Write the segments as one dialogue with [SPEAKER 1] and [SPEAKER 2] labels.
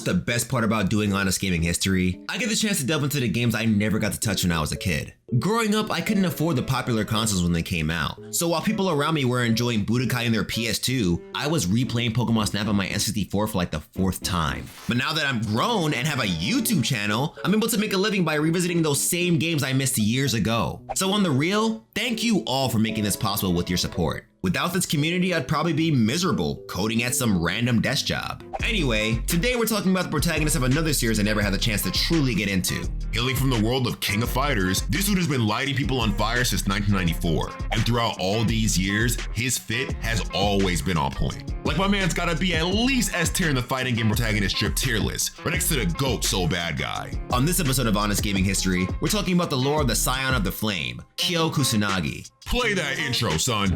[SPEAKER 1] what's the best part about doing Honest Gaming History? I get the chance to delve into the games I never got to touch when I was a kid. Growing up, I couldn't afford the popular consoles when they came out, so while people around me were enjoying Budokai and their PS2, I was replaying Pokemon Snap on my N64 for like the 4th time. But now that I'm grown and have a YouTube channel, I'm able to make a living by revisiting those same games I missed years ago. So on the real, thank you all for making this possible with your support. Without this community, I'd probably be miserable, coding at some random desk job. Anyway, today we're talking about the protagonist of another series I never had the chance to truly get into.
[SPEAKER 2] Hailing from the world of King of Fighters, this dude has been lighting people on fire since 1994. And throughout all these years, his fit has always been on point. Like my man's gotta be at least S tier in the fighting game protagonist strip tier list, right next to the GOAT so bad guy.
[SPEAKER 1] On this episode of Honest Gaming History, we're talking about the lore of the Scion of the Flame, Kyo Kusanagi.
[SPEAKER 2] Play that intro, son.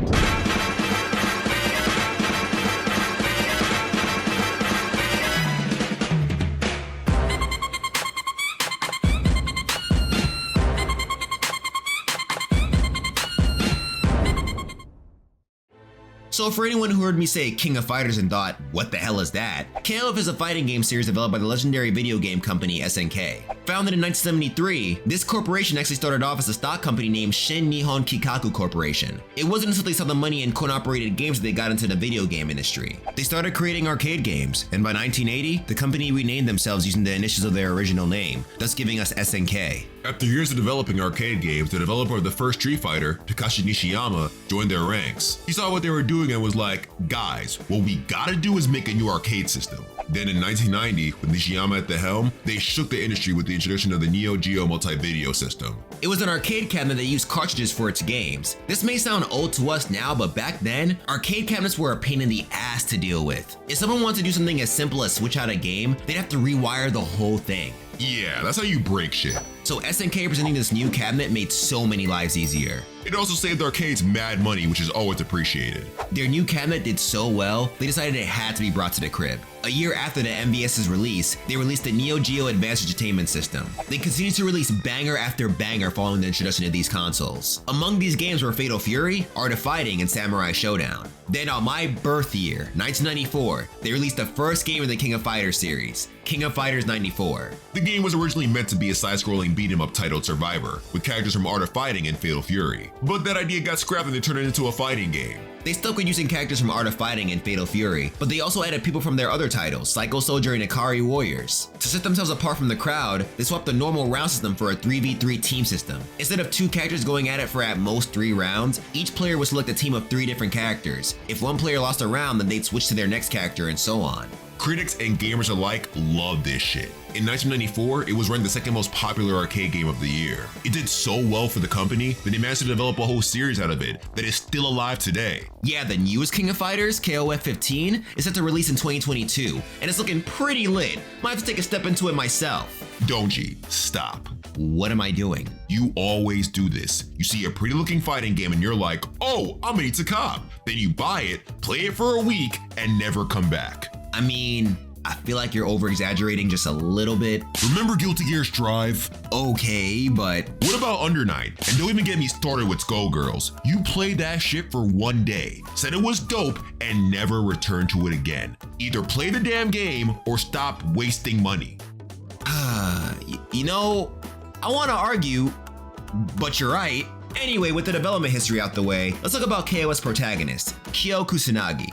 [SPEAKER 1] So for anyone who heard me say King of Fighters and thought, what the hell is that? KOF is a fighting game series developed by the legendary video game company SNK. Founded in 1973, this corporation actually started off as a stock company named Shin Nihon Kikaku Corporation. It wasn't until they saw the money in coin-operated games that they got into the video game industry. They started creating arcade games, and by 1980, the company renamed themselves using the initials of their original name, thus giving us SNK.
[SPEAKER 2] After years of developing arcade games, the developer of the first Street Fighter, Takashi Nishiyama, joined their ranks. He saw what they were doing and was like, guys, what we gotta do is make a new arcade system. Then in 1990, with Nishiyama at the helm, they shook the industry with the introduction of the Neo Geo multi-video system.
[SPEAKER 1] It was an arcade cabinet that used cartridges for its games. This may sound old to us now, but back then, arcade cabinets were a pain in the ass to deal with. If someone wanted to do something as simple as switch out a game, they'd have to rewire the whole thing.
[SPEAKER 2] Yeah, that's how you break shit.
[SPEAKER 1] So SNK presenting this new cabinet made so many lives easier.
[SPEAKER 2] It also saved arcades mad money, which is always appreciated.
[SPEAKER 1] Their new cabinet did so well, they decided it had to be brought to the crib. A year after the MVS's release, they released the Neo Geo Advanced Entertainment System. They continued to release banger after banger following the introduction of these consoles. Among these games were Fatal Fury, Art of Fighting, and Samurai Showdown. Then on my birth year, 1994, they released the first game in the King of Fighters series, King of Fighters 94.
[SPEAKER 2] The game was originally meant to be a side-scrolling beat-em-up titled Survivor, with characters from Art of Fighting and Fatal Fury. But that idea got scrapped and they turned it into a fighting game.
[SPEAKER 1] They stuck with using characters from Art of Fighting and Fatal Fury, but they also added people from their other titles, Psycho Soldier and Ikari Warriors. To set themselves apart from the crowd, they swapped the normal round system for a 3v3 team system. Instead of 2 characters going at it for at most 3 rounds, each player would select a team of 3 different characters. If one player lost a round, then they'd switch to their next character and so on.
[SPEAKER 2] Critics and gamers alike love this shit. In 1994, it was ranked the second most popular arcade game of the year. It did so well for the company that they managed to develop a whole series out of it that is still alive today.
[SPEAKER 1] Yeah, the newest King of Fighters, KOF 15, is set to release in 2022, and it's looking pretty lit. Might have to take a step into it myself.
[SPEAKER 2] Donji, stop.
[SPEAKER 1] What am I doing?
[SPEAKER 2] You always do this. You see a pretty looking fighting game and you're like, oh, I'm gonna need to cop. Then you buy it, play it for a week, and never come back.
[SPEAKER 1] I mean, I feel like you're over-exaggerating just a little bit.
[SPEAKER 2] Remember Guilty Gear Strive?
[SPEAKER 1] Okay, but
[SPEAKER 2] what about Under Night? And don't even get me started with Skullgirls. You played that shit for one day, said it was dope, and never returned to it again. Either play the damn game or stop wasting money.
[SPEAKER 1] You know, I want to argue, but you're right. Anyway, with the development history out the way, let's talk about KOF's protagonist, Kyo Kusanagi.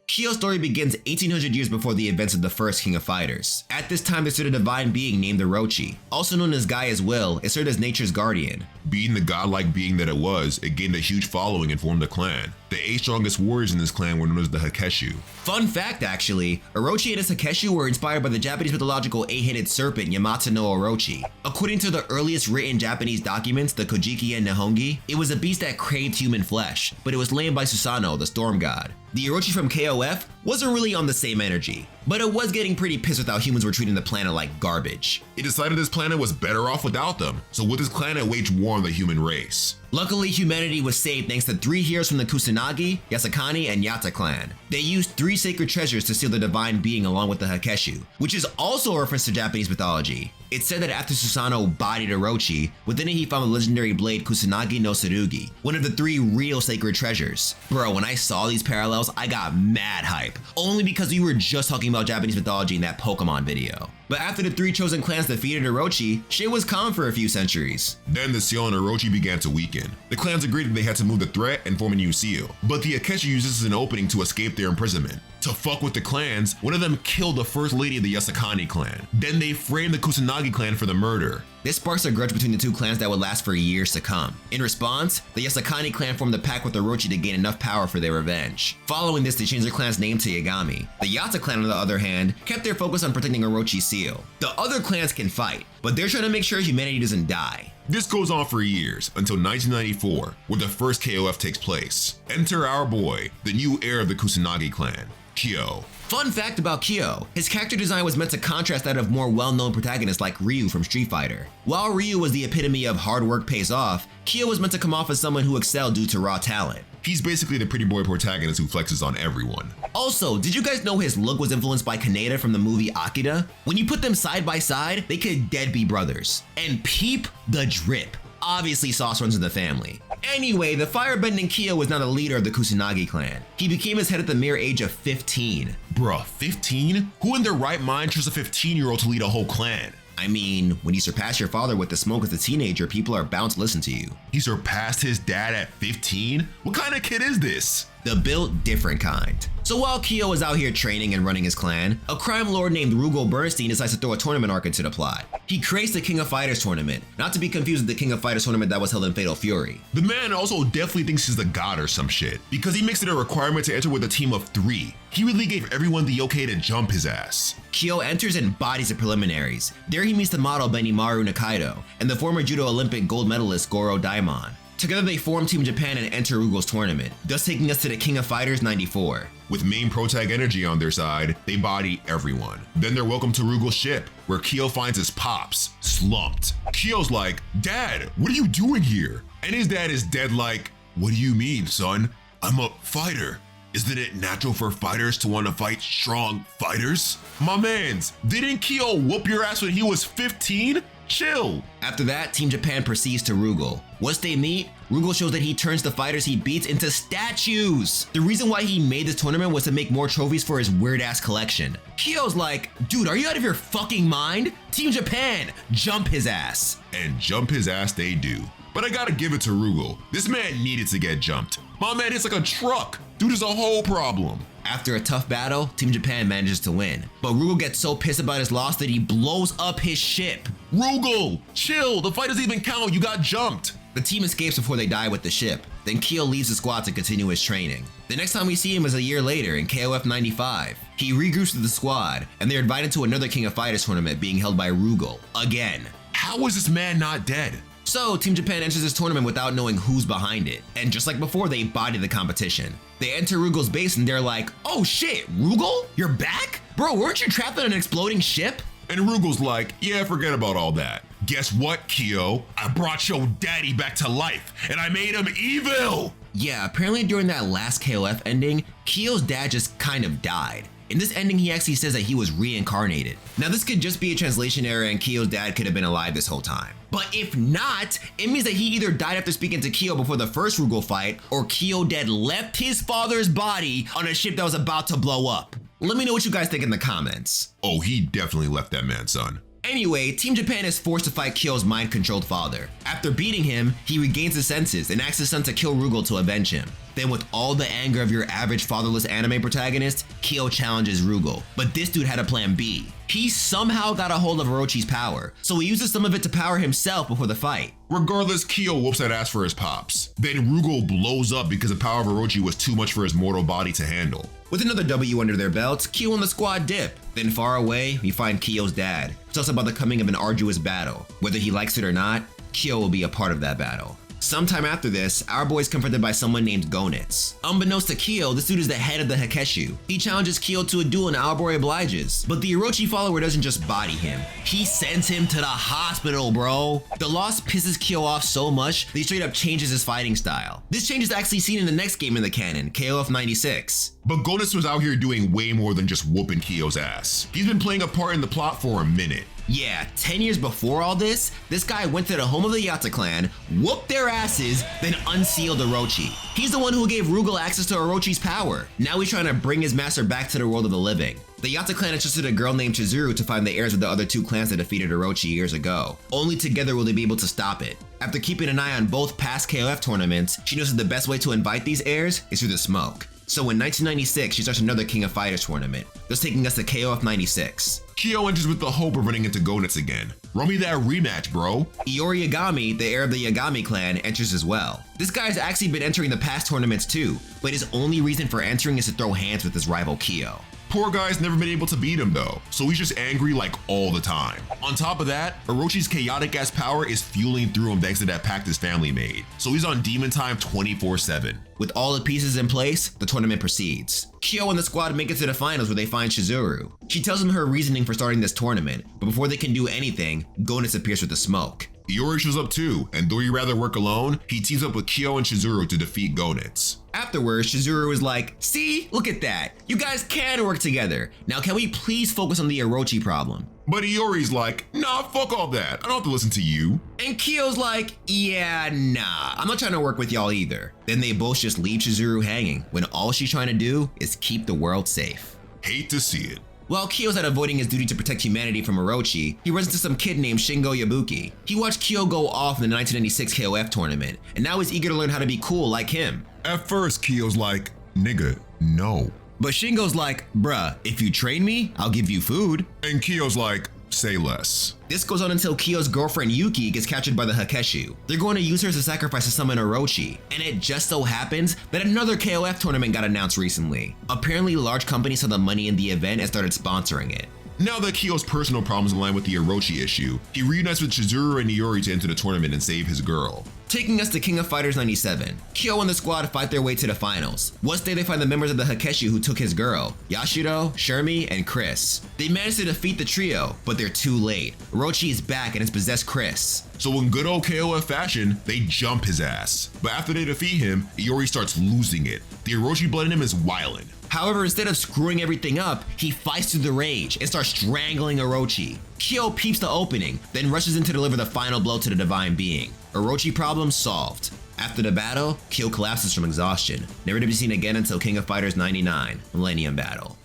[SPEAKER 1] Kyo's story begins 1800 years before the events of the first King of Fighters. At this time, there stood a divine being named Orochi, also known as Gaia's Will. It served as nature's guardian.
[SPEAKER 2] Being the godlike being that it was, it gained a huge following and formed a clan. The 8 strongest warriors in this clan were known as the Hakeshu.
[SPEAKER 1] Fun fact actually, Orochi and his Hakeshu were inspired by the Japanese mythological 8-headed serpent Yamata no Orochi. According to the earliest written Japanese documents, the Kojiki and Nihongi, it was a beast that craved human flesh, but it was lamed by Susanoo, the storm god. The Orochi from KOF wasn't really on the same energy, but it was getting pretty pissed with how humans were treating the planet like garbage.
[SPEAKER 2] It decided this planet was better off without them, so with this planet waged war on the human race.
[SPEAKER 1] Luckily, humanity was saved thanks to 3 heroes from the Kusanagi, Yasakani, and Yata clan. They used 3 sacred treasures to seal the divine being along with the Hakeshu, which is also a reference to Japanese mythology. It's said that after Susanoo bodied Orochi, within it he found the legendary blade Kusanagi no Tsurugi, one of the 3 real sacred treasures. Bro, when I saw these parallels, I got mad hype, only because we were just talking about Japanese mythology in that Pokemon video. But after the 3 chosen clans defeated Orochi, shit was calm for a few centuries.
[SPEAKER 2] Then the seal on Orochi began to weaken. The clans agreed that they had to move the threat and form a new seal, but the Aakash used this as an opening to escape their imprisonment. To fuck with the clans, one of them killed the first lady of the Yasakani clan. Then they framed the Kusanagi clan for the murder.
[SPEAKER 1] This sparks a grudge between the 2 clans that would last for years to come. In response, the Yasakani clan formed a pact with Orochi to gain enough power for their revenge. Following this, they changed their clan's name to Yagami. The Yata clan, on the other hand, kept their focus on protecting Orochi's seal. The other clans can fight, but they're trying to make sure humanity doesn't die.
[SPEAKER 2] This goes on for years, until 1994, where the first KOF takes place. Enter our boy, the new heir of the Kusanagi clan, Kyo.
[SPEAKER 1] Fun fact about Kyo, his character design was meant to contrast that of more well-known protagonists like Ryu from Street Fighter. While Ryu was the epitome of hard work pays off, Kyo was meant to come off as someone who excelled due to raw talent.
[SPEAKER 2] He's basically the pretty boy protagonist who flexes on everyone.
[SPEAKER 1] Also, did you guys know his look was influenced by Kaneda from the movie Akira? When you put them side by side, they could dead be brothers. And peep the drip. Obviously sauce runs in the family. Anyway, the firebending Kyo was now the leader of the Kusanagi clan. He became his head at the mere age of 15.
[SPEAKER 2] Bruh, 15? Who in their right mind trusts a 15-year-old to lead a whole clan?
[SPEAKER 1] I mean, when you surpass your father with the smoke as a teenager, people are bound to listen to you.
[SPEAKER 2] He surpassed his dad at 15? What kind of kid is this?
[SPEAKER 1] The built different kind. So while Kyo is out here training and running his clan, a crime lord named Rugal Bernstein decides to throw a tournament arc into the plot. He creates the King of Fighters tournament, not to be confused with the King of Fighters tournament that was held in Fatal Fury.
[SPEAKER 2] The man also definitely thinks he's the god or some shit, because he makes it a requirement to enter with a team of 3. He really gave everyone the okay to jump his ass.
[SPEAKER 1] Kyo enters and bodies the preliminaries. There he meets the model Benimaru Nakaido and the former judo Olympic gold medalist Goro Daimon. Together they form Team Japan and enter Rugal's tournament, thus taking us to the King of Fighters 94.
[SPEAKER 2] With main protag energy on their side, they body everyone. Then they're welcomed to Rugal's ship, where Kyo finds his pops, slumped. Kyo's like, "Dad, what are you doing here?" And his dad is dead like, "What do you mean, son? I'm a fighter. Isn't it natural for fighters to want to fight strong fighters?" My mans, didn't Kyo whoop your ass when he was 15? Chill.
[SPEAKER 1] After that, Team Japan proceeds to Rugal. Once they meet, Rugal shows that he turns the fighters he beats into statues. The reason why he made this tournament was to make more trophies for his weird-ass collection. Kyo's like, "Dude, are you out of your fucking mind? Team Japan, jump his ass."
[SPEAKER 2] And jump his ass they do. But I gotta give it to Rugal. This man needed to get jumped. My man hits like a truck. Dude is a whole problem.
[SPEAKER 1] After a tough battle, Team Japan manages to win. But Rugal gets so pissed about his loss that he blows up his ship.
[SPEAKER 2] Rugal, chill, the fight doesn't even count, you got jumped.
[SPEAKER 1] The team escapes before they die with the ship. Then Kyo leaves the squad to continue his training. The next time we see him is a year later in KOF 95. He regroups with the squad, and they're invited to another King of Fighters tournament being held by Rugal, again.
[SPEAKER 2] How is this man not dead?
[SPEAKER 1] So, Team Japan enters this tournament without knowing who's behind it. And just like before, they body the competition. They enter Rugal's base and they're like, "Oh shit, Rugal? You're back? Bro, weren't you trapped on an exploding ship?"
[SPEAKER 2] And Rugal's like, "Yeah, forget about all that. Guess what, Kyo? I brought your daddy back to life, and I made him evil!"
[SPEAKER 1] Yeah, apparently during that last KOF ending, Kyo's dad just kind of died. In this ending, he actually says that he was reincarnated. Now, this could just be a translation error and Kyo's dad could have been alive this whole time. But if not, it means that he either died after speaking to Kyo before the first Rugal fight, or Kyo dead left his father's body on a ship that was about to blow up. Let me know what you guys think in the comments.
[SPEAKER 2] Oh, he definitely left that man, son.
[SPEAKER 1] Anyway, Team Japan is forced to fight Kyo's mind-controlled father. After beating him, he regains his senses and asks his son to kill Rugal to avenge him. Then with all the anger of your average fatherless anime protagonist, Kyo challenges Rugal. But this dude had a plan B. He somehow got a hold of Orochi's power, so he uses some of it to power himself before the fight.
[SPEAKER 2] Regardless, Kyo whoops that ass for his pops. Then Rugal blows up because the power of Orochi was too much for his mortal body to handle.
[SPEAKER 1] With another W under their belts, Kyo and the squad dip. Then far away, we find Kyo's dad. He talks about the coming of an arduous battle. Whether he likes it or not, Kyo will be a part of that battle. Sometime after this, our boy's confronted by someone named Gonitz. Unbeknownst to Kyo, this dude is the head of the Hakeshu. He challenges Kyo to a duel and our boy obliges. But the Orochi follower doesn't just body him. He sends him to the hospital, bro. The loss pisses Kyo off so much that he straight up changes his fighting style. This change is actually seen in the next game in the canon, KOF 96.
[SPEAKER 2] But Gonitz was out here doing way more than just whooping Kyo's ass. He's been playing a part in the plot for a minute.
[SPEAKER 1] Yeah, 10 years before all this guy went to the home of the Yatta clan, whooped their asses, then unsealed Orochi. He's the one who gave Rugal access to Orochi's power. Now he's trying to bring his master back to the world of the living. The Yatta clan entrusted a girl named Chizuru to find the heirs of the other two clans that defeated Orochi years ago. Only together will they be able to stop it. After keeping an eye on both past KOF tournaments, she knows that the best way to invite these heirs is through the smoke. So in 1996, she starts another King of Fighters tournament, thus taking us to KOF 96.
[SPEAKER 2] Kyo enters with the hope of running into Gonitz again. Run me that rematch, bro.
[SPEAKER 1] Iori Yagami, the heir of the Yagami clan, enters as well. This guy has actually been entering the past tournaments too, but his only reason for entering is to throw hands with his rival Kyo.
[SPEAKER 2] Poor guy's never been able to beat him though, so he's just angry like all the time. On top of that, Orochi's chaotic ass power is fueling through him thanks to that pact his family made, so he's on demon time 24/7.
[SPEAKER 1] With all the pieces in place, the tournament proceeds. Kyo and the squad make it to the finals where they find Chizuru. She tells them her reasoning for starting this tournament, but before they can do anything, Gonitz appears with the smoke.
[SPEAKER 2] Iori shows up too, and though he'd rather work alone, he teams up with Kyo and Chizuru to defeat Gonitz.
[SPEAKER 1] Afterwards, Chizuru is like, see, look at that. You guys can work together. Now can we please focus on the Orochi problem?
[SPEAKER 2] But Iori's like, nah, fuck all that. I don't have to listen to you.
[SPEAKER 1] And Kyo's like, yeah, nah, I'm not trying to work with y'all either. Then they both just leave Chizuru hanging when all she's trying to do is keep the world safe.
[SPEAKER 2] Hate to see it.
[SPEAKER 1] While Kyo's out avoiding his duty to protect humanity from Orochi, he runs into some kid named Shingo Yabuki. He watched Kyo go off in the 1996 KOF tournament, and now he's eager to learn how to be cool like him.
[SPEAKER 2] At first, Kyo's like, nigga, no.
[SPEAKER 1] But Shingo's like, bruh, if you train me, I'll give you food.
[SPEAKER 2] And Kyo's like, say less.
[SPEAKER 1] This goes on until Kyo's girlfriend Yuki gets captured by the Hakeshu. They're going to use her as a sacrifice to summon Orochi, and it just so happens that another KOF tournament got announced recently. Apparently, large companies saw the money in the event and started sponsoring it.
[SPEAKER 2] Now that Kyo's personal problems align with the Orochi issue, he reunites with Chizuru and Iori to enter the tournament and save his girl.
[SPEAKER 1] Taking us to King of Fighters 97, Kyo and the squad fight their way to the finals. Once they find the members of the Hakeshu who took his girl, Yashiro, Shermie, and Chris. They manage to defeat the trio, but they're too late. Orochi is back and has possessed Chris.
[SPEAKER 2] So in good old KOF fashion, they jump his ass. But after they defeat him, Iori starts losing it. The Orochi blood in him is wildin'.
[SPEAKER 1] However, instead of screwing everything up, he fights through the rage and starts strangling Orochi. Kyo peeps the opening, then rushes in to deliver the final blow to the divine being. Orochi problem solved. After the battle, Kyo collapses from exhaustion, never to be seen again until King of Fighters 99, Millennium Battle.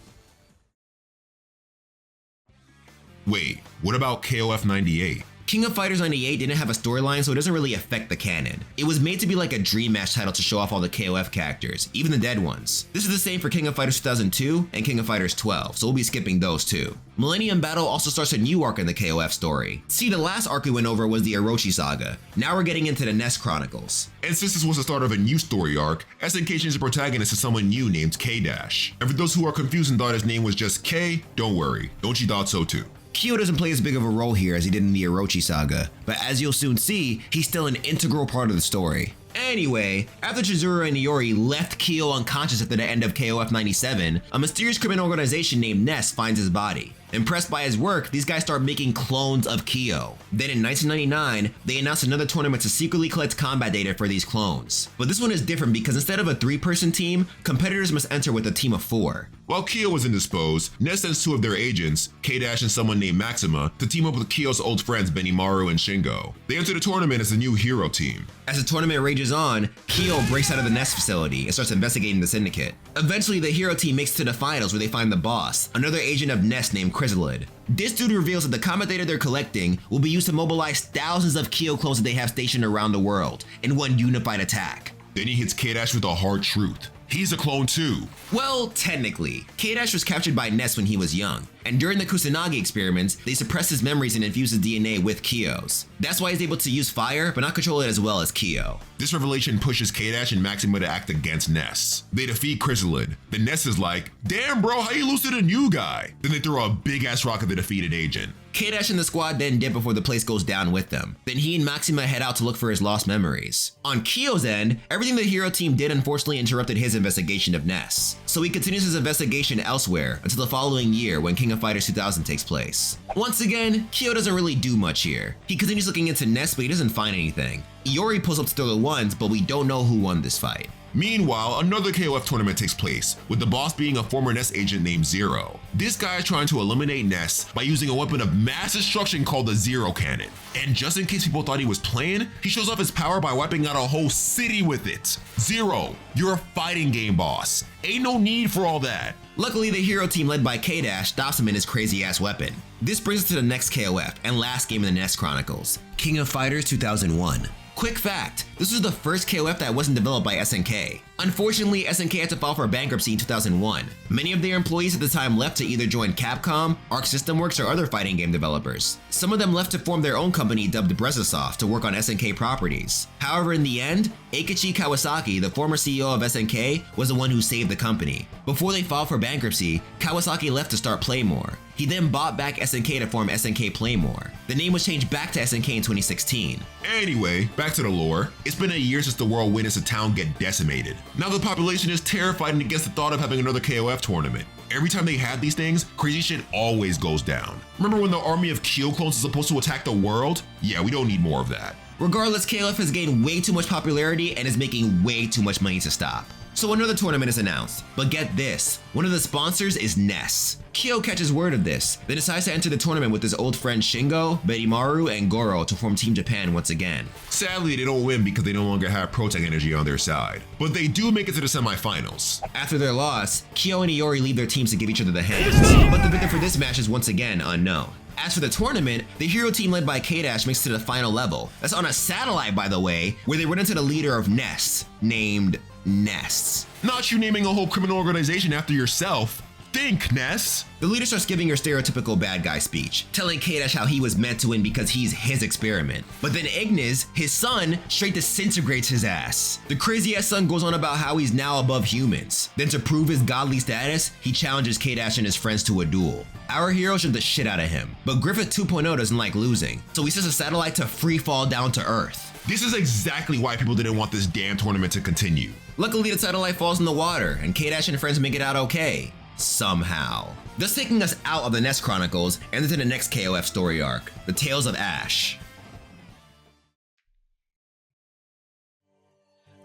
[SPEAKER 2] Wait, what about KOF 98?
[SPEAKER 1] King of Fighters 98 didn't have a storyline, so it doesn't really affect the canon. It was made to be like a dream match title to show off all the KOF characters, even the dead ones. This is the same for King of Fighters 2002 and King of Fighters 12, so we'll be skipping those too. Millennium Battle also starts a new arc in the KOF story. See, the last arc we went over was the Orochi Saga. Now we're getting into the Ness Chronicles.
[SPEAKER 2] And since this was the start of a new story arc, SNK changed the protagonist to someone new named K-Dash. And for those who are confused and thought his name was just K, don't worry, Donchi thought so too.
[SPEAKER 1] Kyo doesn't play as big of a role here as he did in the Orochi Saga, but as you'll soon see, he's still an integral part of the story. Anyway, after Chizuru and Iori left Kyo unconscious after the end of KOF 97, a mysterious criminal organization named Ness finds his body. Impressed by his work, these guys start making clones of Kyo. Then in 1999, they announced another tournament to secretly collect combat data for these clones. But this one is different because instead of a 3-person team, competitors must enter with a team of 4.
[SPEAKER 2] While Kyo was indisposed, Ness sends 2 of their agents, K-Dash and someone named Maxima, to team up with Kyo's old friends Benimaru and Shingo. They enter the tournament as a new hero team.
[SPEAKER 1] As the tournament rages on, Kyo breaks out of the Ness facility and starts investigating the syndicate. Eventually, the hero team makes it to the finals where they find the boss, another agent of Ness named Chrysalid. This dude reveals that the combat data they're collecting will be used to mobilize thousands of Kyo clones that they have stationed around the world in one unified attack.
[SPEAKER 2] Then he hits K-Dash with a hard truth. He's a clone too.
[SPEAKER 1] Well, technically. K-Dash was captured by Ness when he was young, and during the Kusanagi experiments, they suppressed his memories and infused his DNA with Kyo's. That's why he's able to use fire, but not control it as well as Kyo.
[SPEAKER 2] This revelation pushes K-Dash and Maxima to act against Ness. They defeat Chrysalid. Then Ness is like, damn bro, how you lose to the new guy? Then they throw a big ass rock at the defeated agent.
[SPEAKER 1] K-Dash and the squad then dip before the place goes down with them. Then he and Maxima head out to look for his lost memories. On Kyo's end, everything the hero team did unfortunately interrupted his investigation of Ness. So he continues his investigation elsewhere until the following year when King of Fighters 2000 takes place. Once again, Kyo doesn't really do much here. He continues looking into Ness, but he doesn't find anything. Iori pulls up to throw the ones, but we don't know who won this fight.
[SPEAKER 2] Meanwhile, another KOF tournament takes place, with the boss being a former Ness agent named Zero. This guy is trying to eliminate Ness by using a weapon of mass destruction called the Zero Cannon. And just in case people thought he was playing, he shows off his power by wiping out a whole city with it. Zero, you're a fighting game boss. Ain't no need for all that.
[SPEAKER 1] Luckily, the hero team led by K-Dash stops him in his crazy-ass weapon. This brings us to the next KOF and last game in the Ness Chronicles, King of Fighters 2001. Quick fact, this was the first KOF that wasn't developed by SNK. Unfortunately, SNK had to file for bankruptcy in 2001. Many of their employees at the time left to either join Capcom, Arc System Works, or other fighting game developers. Some of them left to form their own company dubbed Brezasoft to work on SNK properties. However, in the end, Aakash Kawasaki, the former CEO of SNK, was the one who saved the company. Before they filed for bankruptcy, Kawasaki left to start Playmore. He then bought back SNK to form SNK Playmore. The name was changed back to SNK in 2016.
[SPEAKER 2] Anyway, back to the lore. It's been a year since the world witnessed a town get decimated. Now the population is terrified and against the thought of having another KOF tournament. Every time they have these things, crazy shit always goes down. Remember when the army of Kyo clones is supposed to attack the world? Yeah, we don't need more of that.
[SPEAKER 1] Regardless, KOF has gained way too much popularity and is making way too much money to stop. So another tournament is announced, but get this, one of the sponsors is Ness. Kyo catches word of this, then decides to enter the tournament with his old friends Shingo, Benimaru, and Goro to form Team Japan once again.
[SPEAKER 2] Sadly, they don't win because they no longer have Protect Energy on their side, but they do make it to the semifinals.
[SPEAKER 1] After their loss, Kyo and Iori leave their teams to give each other the hands, but the victor for this match is once again unknown. As for the tournament, the hero team led by K-Dash makes it to the final level. That's on a satellite, by the way, where they run into the leader of Ness, named Ness.
[SPEAKER 2] Not you naming a whole criminal organization after yourself. Think, Ness.
[SPEAKER 1] The leader starts giving her stereotypical bad guy speech, telling K-Dash how he was meant to win because he's his experiment. But then Ignis, his son, straight disintegrates his ass. The crazy ass son goes on about how he's now above humans. Then to prove his godly status, he challenges K-Dash and his friends to a duel. Our hero shook the shit out of him, but Griffith 2.0 doesn't like losing, so he sends a satellite to free fall down to Earth.
[SPEAKER 2] This is exactly why people didn't want this damn tournament to continue.
[SPEAKER 1] Luckily, the satellite falls in the water, and K-Dash and friends make it out okay. Somehow. Thus taking us out of the Ness Chronicles and into the next KOF story arc, the Tales of Ash.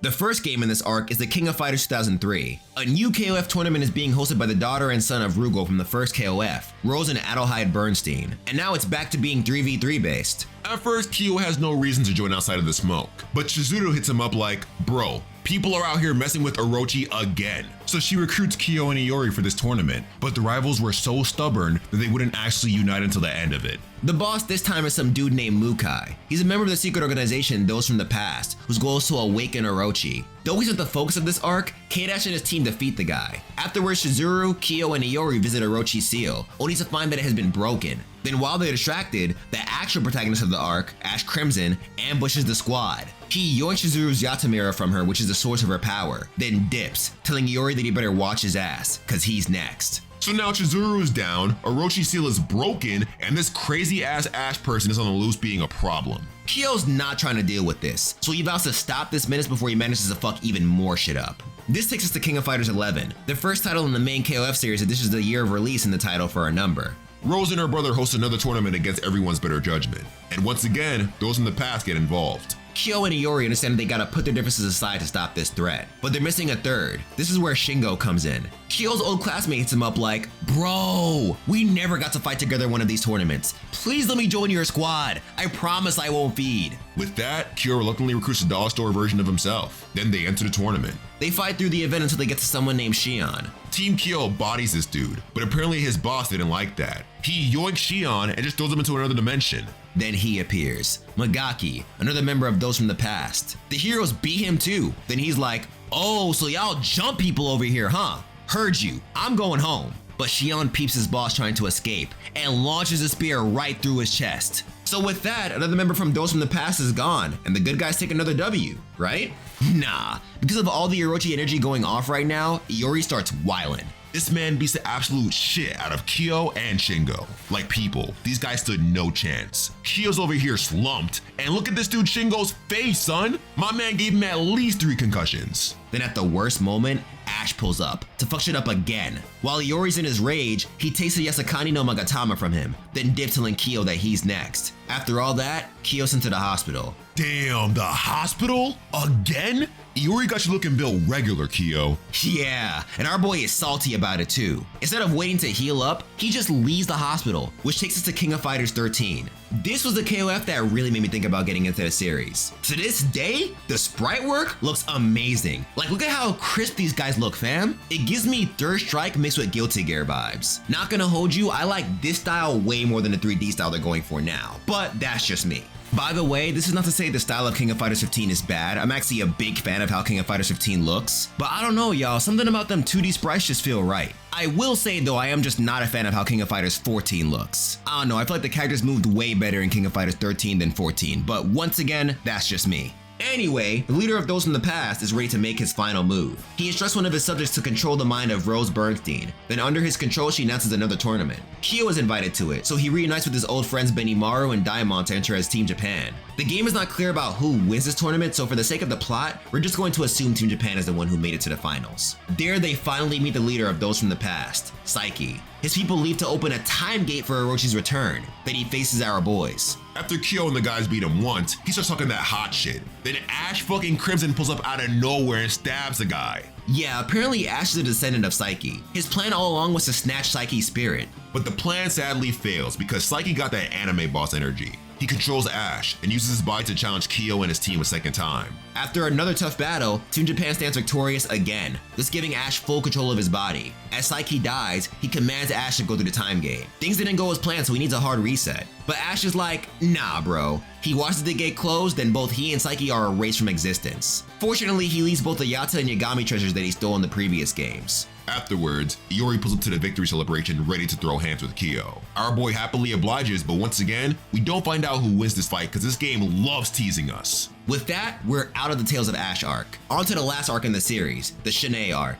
[SPEAKER 1] The first game in this arc is the King of Fighters 2003. A new KOF tournament is being hosted by the daughter and son of Rugal from the first KOF, Rose and Adelheid Bernstein, and now it's back to being 3v3 based.
[SPEAKER 2] At first, Kyo has no reason to join outside of the smoke, but Chizuru hits him up like, bro, people are out here messing with Orochi again. So she recruits Kyo and Iori for this tournament, but the rivals were so stubborn that they wouldn't actually unite until the end of it.
[SPEAKER 1] The boss this time is some dude named Mukai. He's a member of the secret organization Those from the Past, whose goal is to awaken Orochi. Though he's not the focus of this arc, K-Dash and his team defeat the guy. Afterwards, Chizuru, Kyo, and Iori visit Orochi's seal, only to find that it has been broken. Then while they're distracted, the actual protagonist of the arc, Ash Crimson, ambushes the squad. He yoinks Chizuru's Yatamira from her, which is the source of her power, then dips, telling Iori that he better watch his ass, cause he's next.
[SPEAKER 2] So now Chizuru is down, Orochi's seal is broken, and this crazy ass Ash person is on the loose being a problem.
[SPEAKER 1] Kyo's not trying to deal with this, so he vows to stop this menace before he manages to fuck even more shit up. This takes us to King of Fighters 11, the first title in the main KOF series that dishes the year of release in the title for a number.
[SPEAKER 2] Rose and her brother host another tournament against everyone's better judgment, and once again, those in the past get involved.
[SPEAKER 1] Kyo and Iori understand that they gotta put their differences aside to stop this threat, but they're missing a third. This is where Shingo comes in. Kyo's old classmate hits him up like, bro, we never got to fight together one of these tournaments. Please let me join your squad. I promise I won't feed.
[SPEAKER 2] With that, Kyo reluctantly recruits a dollar store version of himself. Then they enter the tournament.
[SPEAKER 1] They fight through the event until they get to someone named Shion.
[SPEAKER 2] Team Kyo bodies this dude, but apparently his boss didn't like that. He yoinks Shion and just throws him into another dimension.
[SPEAKER 1] Then he appears, Magaki, another member of Those from the Past. The heroes beat him too. Then he's like, oh, so y'all jump people over here, huh? Heard you, I'm going home. But Shion peeps his boss trying to escape and launches a spear right through his chest. So with that, another member from Those from the Past is gone, and the good guys take another W, right? Nah, because of all the Orochi energy going off right now, Iori starts wildin'.
[SPEAKER 2] This man beats the absolute shit out of Kyo and Shingo. Like people, these guys stood no chance. Kyo's over here slumped, and look at this dude Shingo's face, son. My man gave him at least 3 concussions.
[SPEAKER 1] Then at the worst moment, Ash pulls up to fuck shit up again. While Iori's in his rage, he takes the Yasakani no Magatama from him, then dips telling Kyo that he's next. After all that, Kyo's sent to the hospital.
[SPEAKER 2] Damn, the hospital? Again? Iori got you looking built regular, Kyo.
[SPEAKER 1] Yeah, and our boy is salty about it too. Instead of waiting to heal up, he just leaves the hospital, which takes us to King of Fighters 13. This was the KOF that really made me think about getting into the series. To this day, the sprite work looks amazing. Like, look at how crisp these guys look, fam. It gives me Third Strike mixed with Guilty Gear vibes. Not gonna hold you, I like this style way more than the 3D style they're going for now, but that's just me. By the way, this is not to say the style of King of Fighters 15 is bad. I'm actually a big fan of how King of Fighters 15 looks, but I don't know, y'all, something about them 2D sprites just feel right. I will say though, I am just not a fan of how King of Fighters 14 looks. I don't know, I feel like the characters moved way better in King of Fighters 13 than 14, but once again, that's just me. Anyway, the leader of those from the past is ready to make his final move. He instructs one of his subjects to control the mind of Rose Bernstein. Then under his control, she announces another tournament. Kyo is invited to it, so he reunites with his old friends Benimaru and Daimon to enter as Team Japan. The game is not clear about who wins this tournament, so for the sake of the plot, we're just going to assume Team Japan is the one who made it to the finals. There they finally meet the leader of those from the past, Saiki. His people leave to open a time gate for Orochi's return. Then he faces our boys.
[SPEAKER 2] After Kyo and the guys beat him once, he starts talking that hot shit. Then Ash fucking Crimson pulls up out of nowhere and stabs the guy.
[SPEAKER 1] Yeah, apparently Ash is a descendant of Saiki. His plan all along was to snatch Saiki's spirit.
[SPEAKER 2] But the plan sadly fails because Saiki got that anime boss energy. He controls Ash and uses his body to challenge Kyo and his team a second time.
[SPEAKER 1] After another tough battle, Team Japan stands victorious again, thus giving Ash full control of his body. As Saiki dies, he commands Ash to go through the time gate. Things didn't go as planned, so he needs a hard reset. But Ash is like, nah bro. He watches the gate close, then both he and Saiki are erased from existence. Fortunately, he leaves both the Yata and Yagami treasures that he stole in the previous games.
[SPEAKER 2] Afterwards, Iori pulls up to the victory celebration ready to throw hands with Kyo. Our boy happily obliges, but once again, we don't find out who wins this fight because this game loves teasing us.
[SPEAKER 1] With that, we're out of the Tales of Ash arc. On to the last arc in the series, the Shun'ei Arc.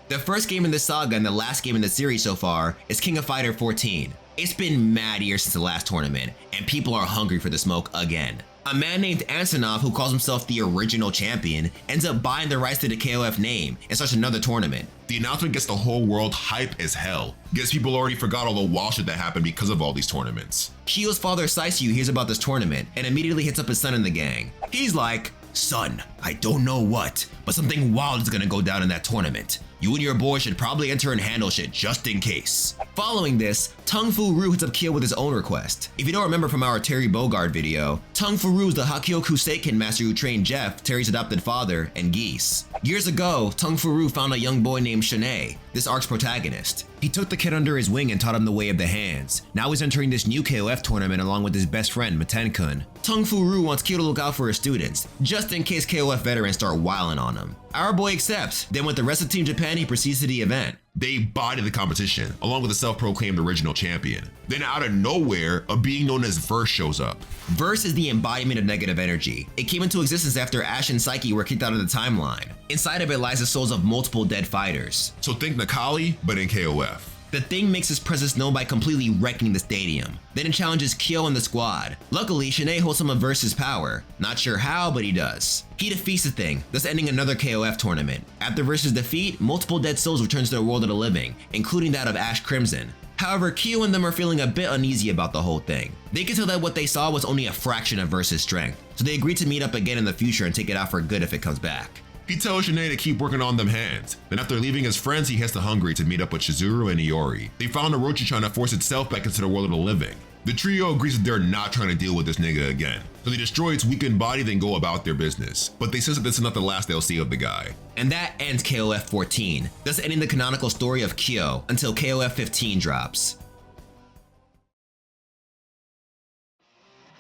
[SPEAKER 1] The first game in the saga and the last game in the series so far is King of Fighter 14. It's been mad years since the last tournament, and people are hungry for the smoke again. A man named Antonov, who calls himself the original champion, ends up buying the rights to the KOF name and starts another tournament.
[SPEAKER 2] The announcement gets the whole world hype as hell. Guess people already forgot all the wild shit that happened because of all these tournaments.
[SPEAKER 1] Kyo's father Saisyu hears about this tournament and immediately hits up his son in the gang. He's like, son, I don't know what, but something wild is gonna go down in that tournament. You and your boy should probably enter and handle shit just in case. Following this, Tung Fu Ryu hits up Kyo with his own request. If you don't remember from our Terry BOGARD video, Tung Fu Ryu is the Hakyoku Seiken master who trained Jeff, Terry's adopted father, and Geese. Years ago, Tung Fu Ryu found a young boy named Shun'ei, this arc's protagonist. He took the kid under his wing and taught him the way of the hands. Now he's entering this new KOF tournament along with his best friend, Miten-kun. Tung Fu Ryu wants Kyo to look out for his students, just in case KOF veterans start wilding on him. Our boy accepts, then with the rest of Team Japan he proceeds to the event.
[SPEAKER 2] They body the competition, along with the self-proclaimed original champion. Then out of nowhere, a being known as Verse shows up.
[SPEAKER 1] Verse is the embodiment of negative energy. It came into existence after Ash and Saiki were kicked out of the timeline. Inside of it lies the souls of multiple dead fighters.
[SPEAKER 2] So think Nakali, but in KOF.
[SPEAKER 1] The thing makes his presence known by completely wrecking the stadium. Then it challenges Kyo and the squad. Luckily, Shun'ei holds some of Verse's power. Not sure how, but he does. He defeats the thing, thus ending another KOF tournament. After Verse's defeat, multiple dead souls return to the world of the living, including that of Ash Crimson. However, Kyo and them are feeling a bit uneasy about the whole thing. They can tell that what they saw was only a fraction of Verse's strength, so they agree to meet up again in the future and take it out for good if it comes back.
[SPEAKER 2] He tells Shun'ei to keep working on them hands. Then after leaving his friends, he heads to Hungary to meet up with Shizuru and Iori. They found Orochi trying to force itself back into the world of the living. The trio agrees that they're not trying to deal with this nigga again. So they destroy its weakened body, then go about their business. But they sense that this is not the last they'll see of the guy.
[SPEAKER 1] And that ends KOF 14, thus ending the canonical story of Kyo until KOF 15 drops.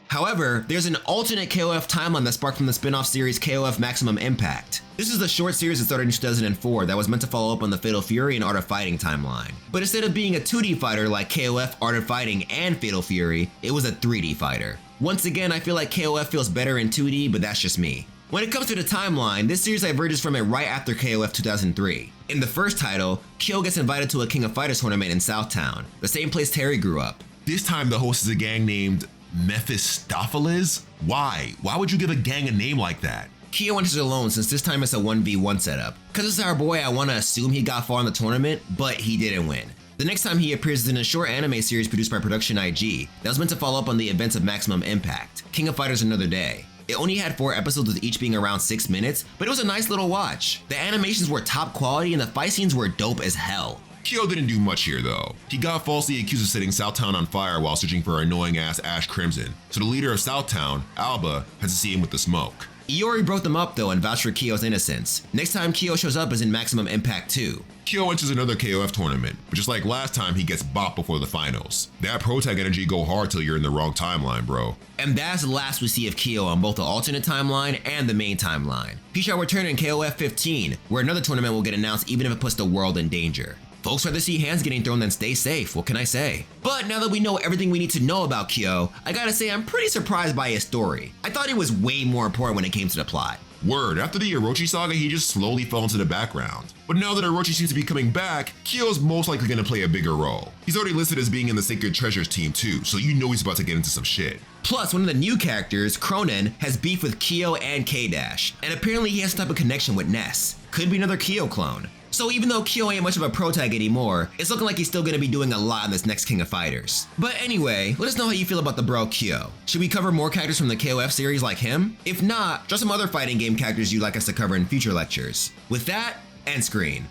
[SPEAKER 1] However, there's an alternate KOF timeline that sparked from the spin-off series KOF Maximum Impact. This is a short series that started in 2004 that was meant to follow up on the Fatal Fury and Art of Fighting timeline. But instead of being a 2D fighter like KOF, Art of Fighting, and Fatal Fury, it was a 3D fighter. Once again, I feel like KOF feels better in 2D, but that's just me. When it comes to the timeline, this series diverges from it right after KOF 2003. In the first title, Kyo gets invited to a King of Fighters tournament in Southtown, the same place Terry grew up.
[SPEAKER 2] This time the host is a gang named Mephistopheles? Why? Why would you give a gang a name like that?
[SPEAKER 1] Kyo enters alone since this time it's a 1v1 setup. Cause it's our boy, I wanna assume he got far in the tournament, but he didn't win. The next time he appears is in a short anime series produced by Production IG that was meant to follow up on the events of Maximum Impact, King of Fighters Another Day. It only had 4 episodes with each being around 6 minutes, but it was a nice little watch. The animations were top quality and the fight scenes were dope as hell.
[SPEAKER 2] Kyo didn't do much here though. He got falsely accused of setting Southtown on fire while searching for annoying ass Ash Crimson, so the leader of Southtown, Alba, has to see him with the smoke.
[SPEAKER 1] Iori broke them up though and vouched for Kyo's innocence. Next time Kyo shows up is in Maximum Impact 2.
[SPEAKER 2] Kyo enters another KOF tournament, but just like last time, he gets bopped before the finals. That protag energy go hard till you're in the wrong timeline, bro.
[SPEAKER 1] And that's the last we see of Kyo on both the alternate timeline and the main timeline. He shall return in KOF 15, where another tournament will get announced even if it puts the world in danger. Folks rather see hands getting thrown than stay safe, what can I say? But now that we know everything we need to know about Kyo, I gotta say I'm pretty surprised by his story. I thought it was way more important when it came to the plot.
[SPEAKER 2] Word, after the Orochi Saga, he just slowly fell into the background. But now that Orochi seems to be coming back, Kyo's most likely gonna play a bigger role. He's already listed as being in the Sacred Treasures team too, so you know he's about to get into some shit.
[SPEAKER 1] Plus, one of the new characters, Cronen, has beef with Kyo and K-Dash, and apparently he has some type of connection with Ness. Could be another Kyo clone. So even though Kyo ain't much of a protag anymore, it's looking like he's still gonna be doing a lot in this next King of Fighters. But anyway, let us know how you feel about the bro Kyo. Should we cover more characters from the KOF series like him? If not, draw some other fighting game characters you'd like us to cover in future lectures. With that, end screen.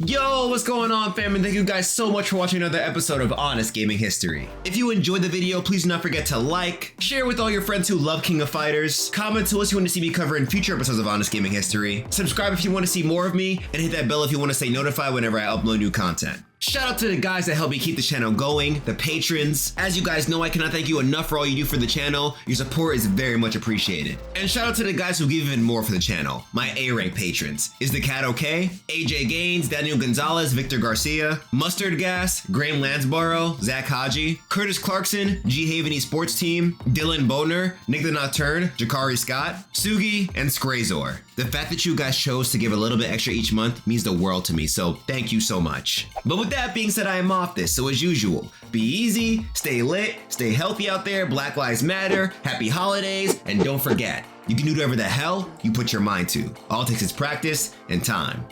[SPEAKER 1] Yo, what's going on fam, and thank you guys so much for watching another episode of Honest Gaming History. If you enjoyed the video, please do not forget to like, share with all your friends who love King of Fighters, comment to us if you want to see me cover in future episodes of Honest Gaming History, subscribe if you want to see more of me, and hit that bell if you want to stay notified whenever I upload new content. Shout out to the guys that help me keep the channel going, the patrons. As you guys know, I cannot thank you enough for all you do for the channel. Your support is very much appreciated. And shout out to the guys who give even more for the channel, my A-rank patrons. Is the Cat okay? AJ Gaines, Daniel Gonzalez, Victor Garcia, Mustard Gas, Graham Lansborough, Zach Haji, Curtis Clarkson, G Haven Esports Team, Dylan Boner, Nick the Nocturne, Jakari Scott, Sugi, and Skrazor. The fact that you guys chose to give a little bit extra each month means the world to me, so thank you so much. But with that being said, I am off this, so as usual, be easy, stay lit, stay healthy out there, Black Lives Matter, happy holidays, and don't forget, you can do whatever the hell you put your mind to. All it takes is practice and time.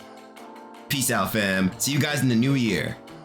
[SPEAKER 1] Peace out, fam. See you guys in the new year.